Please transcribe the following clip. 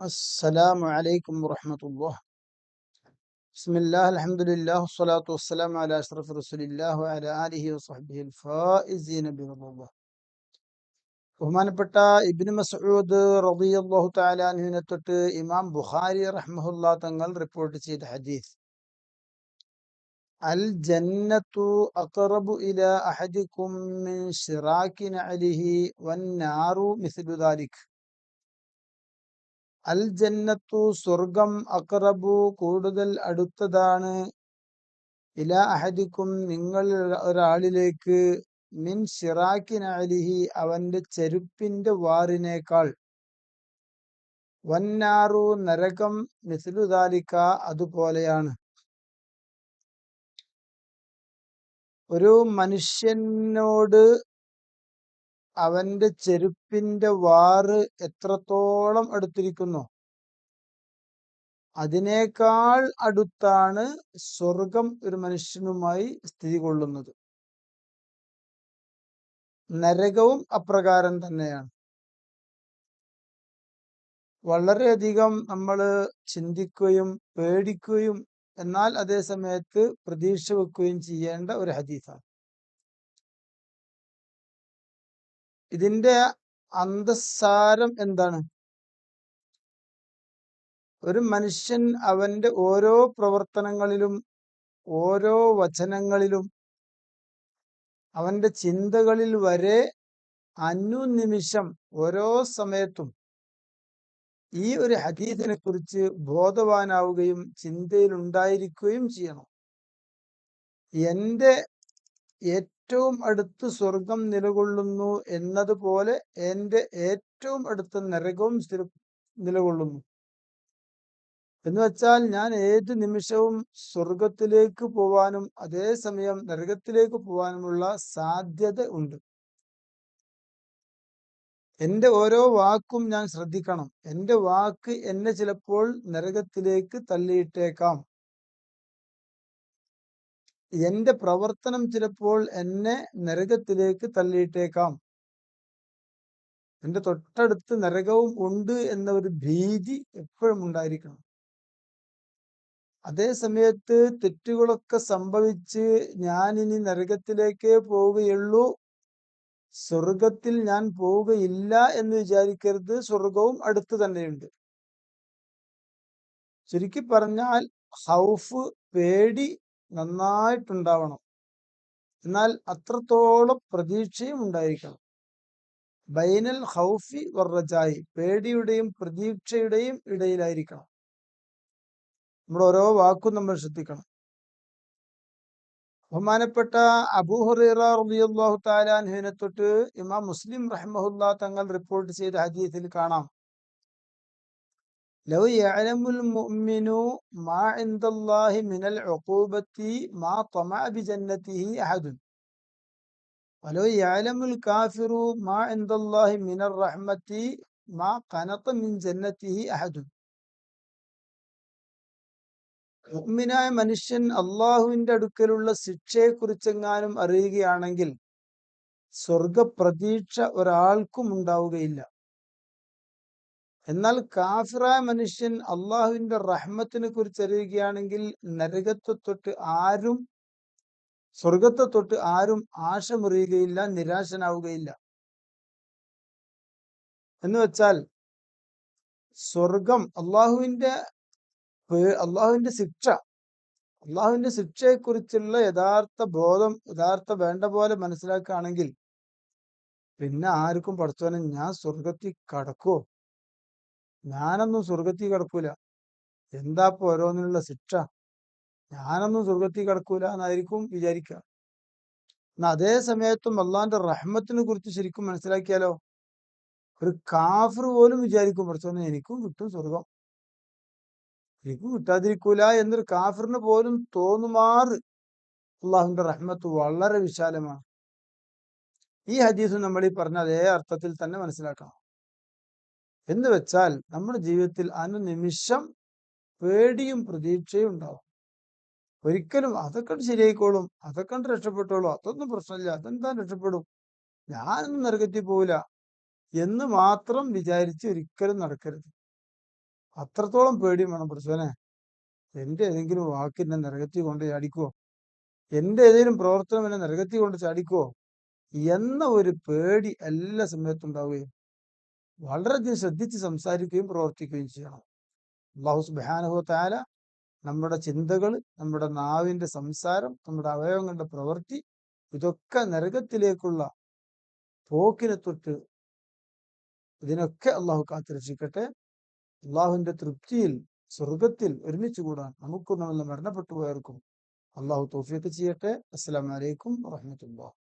السلام عليكم ورحمة الله. بسم الله الحمد لله والصلاة والسلام على أشرف رسول الله وعلى آله وصحبه الفائزين برضا الله. ബഹുമാനപ്പെട്ട ഇബ്നു മസ്ഊദ് റളിയല്ലാഹു തആല അൻഹുവിനെ തൊട്ട് ഇമാം ബുഖാരി റഹ്മഹുല്ലാഹ് തങ്ങൾ റിപ്പോർട്ട് ചെയ്ത ഹദീസ്, അൽ ജന്നത്തു അഖറബു ഇലാ അഹദികും മിൻ ശിറാകി നഅലിഹി വന്നാറു മിസ്ലു ദാലിക്. അൽ ജന്നത്തു സ്വർഗം, അഖറബു കൂടുതൽ അടുത്തതാണ്, ഇലാ അഹദിക്കും നിങ്ങൾ ഒരാളിലേക്ക്, മിൻ ശിറാക്കി നഅലിഹി അവന്റെ ചെരുപ്പിന്റെ വാറിനേക്കാൾ, വന്നാറു നരകം മിസ്ലു ദാലിക അതുപോലെയാണ്. ഒരു മനുഷ്യനോട് അവന്റെ ചെരുപ്പിന്റെ വാറ് എത്രത്തോളം അടുത്തിരിക്കുന്നു അതിനേക്കാൾ അടുത്താണ് സ്വർഗം ഒരു മനുഷ്യനുമായി സ്ഥിതി കൊള്ളുന്നത്. നരകവും അപ്രകാരം തന്നെയാണ്. വളരെയധികം നമ്മൾ ചിന്തിക്കുകയും പേടിക്കുകയും എന്നാൽ അതേ സമയത്ത് പ്രതീക്ഷ വെക്കുകയും ചെയ്യേണ്ട ഒരു ഹദീസാണ്. ഇതിന്റെ അന്തസ്സാരം എന്താണ്? ഒരു മനുഷ്യൻ അവന്റെ ഓരോ പ്രവർത്തനങ്ങളിലും ഓരോ വചനങ്ങളിലും അവന്റെ ചിന്തകളിൽ വരെ അനുനിമിഷം ഓരോ സമയത്തും ഈ ഒരു ഹദീസിനെ കുറിച്ച് ബോധവാനാവുകയും ചിന്തയിൽ ഉണ്ടായിരിക്കുകയും ചെയ്യണം. എന്റെ ഏറ്റവും അടുത്ത് സ്വർഗം നിലകൊള്ളുന്നു എന്നതുപോലെ എന്റെ ഏറ്റവും അടുത്ത നരകവും നിലകൊള്ളുന്നു എന്ന് വെച്ചാൽ ഞാൻ ഏത് നിമിഷവും സ്വർഗത്തിലേക്ക് പോവാനും അതേസമയം നരകത്തിലേക്ക് പോവാനുമുള്ള സാധ്യത ഉണ്ട്. എന്റെ ഓരോ വാക്കും ഞാൻ ശ്രദ്ധിക്കണം. എന്റെ വാക്ക് എന്നെ ചിലപ്പോൾ നരകത്തിലേക്ക് തള്ളിയിട്ടേക്കാം. എന്റെ പ്രവർത്തനം ചിലപ്പോൾ എന്നെ നരകത്തിലേക്ക് തള്ളിയിട്ടേക്കാം. എന്റെ തൊട്ടടുത്ത് നരകവും ഉണ്ട് എന്ന ഒരു ഭീതി എപ്പോഴും ഉണ്ടായിരിക്കണം. അതേ സമയത്ത് തെറ്റുകളൊക്കെ സംഭവിച്ച് ഞാനിനി നരകത്തിലേക്കേ പോവുകയുള്ളൂ, സ്വർഗത്തിൽ ഞാൻ പോവുകയില്ല എന്ന് വിചാരിക്കരുത്. സ്വർഗവും അടുത്ത് തന്നെയുണ്ട്. ചുരുക്കി പറഞ്ഞാൽ ഹൗഫ്, പേടി നന്നായിട്ടുണ്ടാവണം. എന്നാൽ അത്രത്തോളം പ്രതീക്ഷയും ഉണ്ടായിരിക്കണം. ബൈനൽ ഹൗഫി വറജായി, പേടിയുടെയും പ്രതീക്ഷയുടെയും ഇടയിലായിരിക്കണം. നമ്മുടെ ഓരോ വാക്കും നമ്മൾ ശ്രദ്ധിക്കണം. ബഹുമാനപ്പെട്ട അബൂ ഹുറൈറ റളിയല്ലാഹു തആല അൻഹുവിനെ തൊട്ട് ഇമാം മുസ്ലിം റഹിമഹുല്ലാഹ് തങ്ങൾ റിപ്പോർട്ട് ചെയ്ത ഹദീസിൽ കാണാം, ലൗ യഅലമുൽ മുഅ്മിനു മാ ഇൻദല്ലാഹി മിനൽ ഉഖൂബത്തി മാ തമഅ ബിജന്നതിഹി അഹദുൻ വലൗ യഅലമുൽ കാഫിറു മാ ഇൻദല്ലാഹി മിനർ റഹ്മത്തി മാ ഖനത മിൻ ജന്നതിഹി അഹദുൻ. മുഅ്മിനായ മനുഷ്യൻ അള്ളാഹുവിന്റെ അടുക്കലുള്ള ശിക്ഷയെക്കുറിച്ചെങ്ങാനും അറിയുകയാണെങ്കിൽ സ്വർഗപ്രതീക്ഷ ഒരാൾക്കും ഉണ്ടാവുകയില്ല. എന്നാൽ കാഫിറായ മനുഷ്യൻ അള്ളാഹുവിന്റെ റഹ്മത്തിനെ കുറിച്ച് അറിയുകയാണെങ്കിൽ സ്വർഗത്തെ തൊട്ട് ആരും ആശമുറിയുകയില്ല, നിരാശനാവുകയില്ല. എന്ന് വെച്ചാൽ സ്വർഗം അള്ളാഹുവിന്റെ ശിക്ഷയെക്കുറിച്ചുള്ള യഥാർത്ഥ ബോധം, യഥാർത്ഥ വേണ്ട പോലെ മനസ്സിലാക്കുകയാണെങ്കിൽ പിന്നെ ആർക്കും പഠിച്ചോനെ ഞാൻ സ്വർഗത്തിൽ കടക്കുവോ, ഞാനൊന്നും സ്വർഗത്തിൽ കിടക്കൂല, എന്താപ്പോ ഓരോന്നിനുള്ള ശിക്ഷ, ഞാനൊന്നും സ്വർഗത്തിൽ കിടക്കൂല എന്നായിരിക്കും വിചാരിക്കുക. എന്നാ അതേ സമയത്തും അള്ളാഹിന്റെ റഹ്മത്തിനെ കുറിച്ച് ശരിക്കും മനസ്സിലാക്കിയാലോ, ഒരു കാഫിർ പോലും വിചാരിക്കും പഠിച്ചോനെ എനിക്കും കിട്ടും സ്വർഗം, എനിക്കും കിട്ടാതിരിക്കൂല എന്നൊരു കാഫിറിന് പോലും തോന്നുമാറ് അള്ളാഹുവിന്റെ റഹ്മത്ത് വളരെ വിശാലമാണ്. ഈ ഹദീസ് നമ്മൾ ഈ പറഞ്ഞ അതേ അർത്ഥത്തിൽ തന്നെ മനസ്സിലാക്കണം. എന്ന് വെച്ചാൽ നമ്മുടെ ജീവിതത്തിൽ അനുനിമിഷം പേടിയും പ്രതീക്ഷയും ഉണ്ടാവും. ഒരിക്കലും അതൊക്കെ ശരിയായിക്കോളും, അതൊക്കെ രക്ഷപ്പെട്ടോളൂ, അതൊന്നും പ്രശ്നമില്ല, അതെന്താ രക്ഷപ്പെടും, ഞാനൊന്നും നരകത്തിൽ പോവില്ല എന്ന് മാത്രം വിചാരിച്ച് ഒരിക്കലും നടക്കരുത്. അത്രത്തോളം പേടിയും വേണം പഠിച്ചോനെ. എന്റെ ഏതെങ്കിലും വാക്കിനെ നരകത്തി കൊണ്ട് ചാടിക്കുവോ, എന്റെ ഏതെങ്കിലും പ്രവർത്തനം എന്നെ നരകത്തി കൊണ്ട് ചാടിക്കുവോ എന്ന ഒരു പേടി എല്ലാ സമയത്തും ഉണ്ടാവുകയും വളരെയധികം ശ്രദ്ധിച്ച് സംസാരിക്കുകയും പ്രവർത്തിക്കുകയും ചെയ്യണം. അല്ലാഹു സുബ്ഹാനഹു വ തആല നമ്മുടെ ചിന്തകൾ, നമ്മുടെ നാവിന്റെ സംസാരം, നമ്മുടെ അവയവങ്ങളുടെ പ്രവൃത്തി, ഇതൊക്കെ നരകത്തിലേക്കുള്ള പോക്കിനെ തൊട്ട് ഇതിനൊക്കെ അള്ളാഹു കാത്തുരക്ഷിക്കട്ടെ. അള്ളാഹുവിന്റെ തൃപ്തിയിൽ സ്വർഗത്തിൽ ഒരുമിച്ച് കൂടാൻ നമുക്കും നമ്മളെ മരണപ്പെട്ടു പോയവർക്കും അള്ളാഹു തൗഫീഖ് ചെയ്യട്ടെ. അസ്സലാമു അലൈക്കും വറഹ്മത്തുള്ളാഹി.